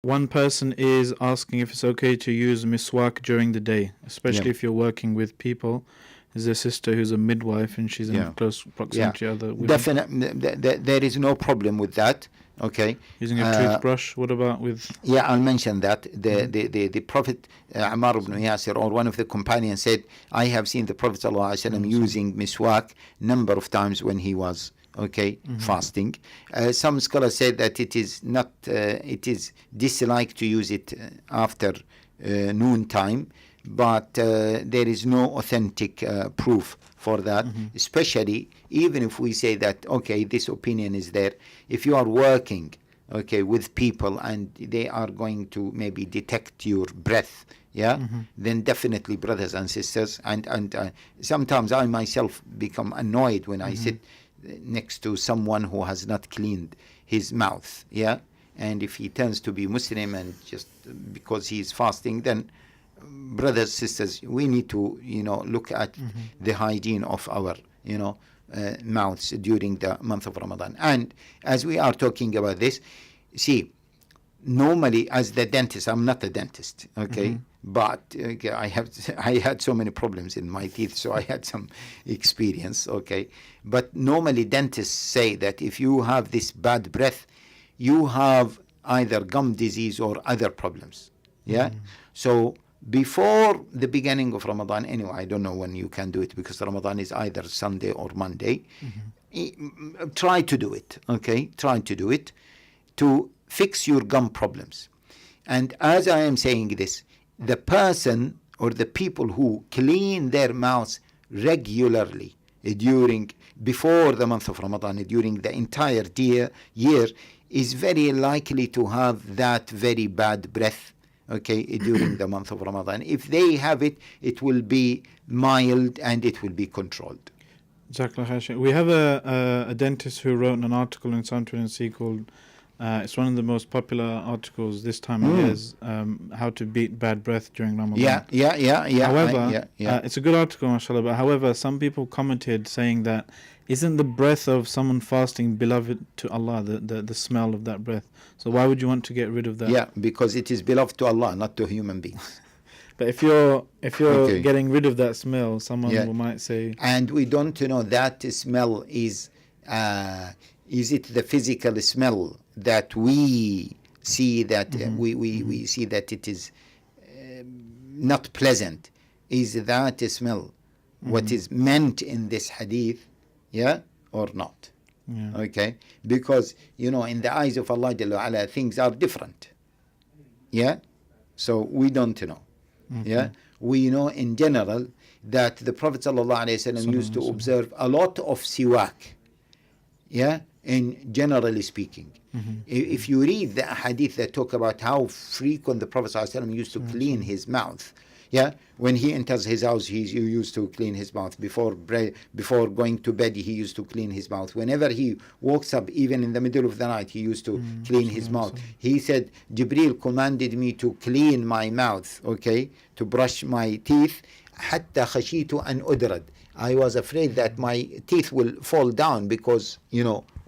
One person is asking if it's okay to use miswak during the day, especially if you're working with people. There's a sister who's a midwife and she's in close proximity to other women. Definitely, there is no problem with that. Okay. Using a toothbrush. What about with? Yeah, I'll mention that. The Prophet Ammar ibn Yasir, or one of the companions, said, I have seen the Prophet ﷺ using miswak number of times when he was fasting. Some scholars said that it is not, it is disliked to use it after noon time, but there is no authentic proof for that, especially even if we say that, this opinion is there. If you are working, with people and they are going to maybe detect your breath, then definitely, brothers and sisters, and sometimes I myself become annoyed when I sit next to someone who has not cleaned his mouth, and if he turns to be Muslim and just because he is fasting, then brothers, sisters, we need to look at the hygiene of our mouths during the month of Ramadan. And as we are talking about this, see, normally as the dentist, I'm not a dentist, but I had so many problems in my teeth, so I had some experience, but normally dentists say that if you have this bad breath, you have either gum disease or other problems, so before the beginning of Ramadan, anyway, I don't know when you can do it because Ramadan is either Sunday or Monday. Try to do it, try to do it to fix your gum problems. And as I am saying this, the person or the people who clean their mouths regularly before the month of Ramadan, during the entire year, is very likely to have that very bad breath during the month of Ramadan. If they have it, it will be mild and it will be controlled. We have a dentist who wrote an article in Sound Sea called, it's one of the most popular articles this time of year, how to beat bad breath during Ramadan. However, it's a good article, mashallah, but however, some people commented saying that isn't the breath of someone fasting beloved to Allah, the smell of that breath? So why would you want to get rid of that? Yeah, because it is beloved to Allah, not to human beings. But if you're getting rid of that smell, someone might say. And we don't know that smell is it the physical smell that we see that we see that it is not pleasant? Is that smell what is meant in this hadith? Or not? Because in the eyes of Allah Jalla wa Ala, things are different. So we don't know. We know in general that the Prophet ﷺ used to observe a lot of siwak. In generally speaking, if you read the hadith that talk about how frequent the Prophet ﷺ used to clean his mouth, when he enters his house, he used to clean his mouth. Before going to bed, he used to clean his mouth. Whenever he wakes up, even in the middle of the night, he used to clean his mouth. He said, Jibril commanded me to clean my mouth, to brush my teeth, حتى خشيت أن أدرد. I was afraid that my teeth will fall down because,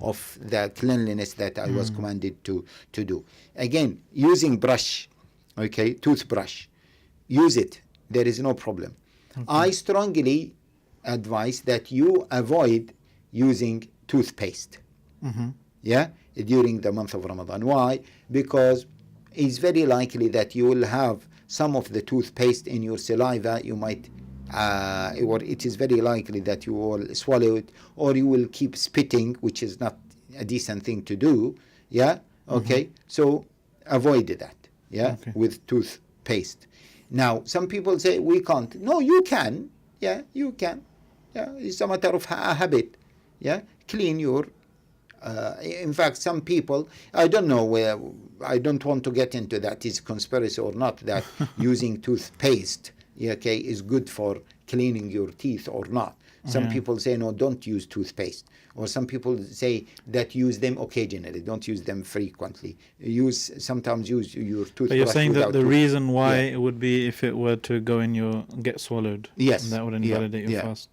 of the cleanliness that I was commanded to do. Again, using brush, toothbrush, use it. There is no problem. I strongly advise that you avoid using toothpaste. During the month of Ramadan. Why? Because it's very likely that you will have some of the toothpaste in your saliva. You might, or it is very likely that you will swallow it, or you will keep spitting, which is not a decent thing to do. So avoid that. With toothpaste. Now, some people say we can't. No, you can. You can. It's a matter of habit. Clean your. In fact, some people, I don't know where. I don't want to get into that is conspiracy or not. That using toothpaste, is good for cleaning your teeth or not. Some people say no, don't use toothpaste. Or some people say that use them occasionally, don't use them frequently. Sometimes use your toothbrush. But you're saying that the reason why it would be if it were to get swallowed. Yes. And that would invalidate your fast.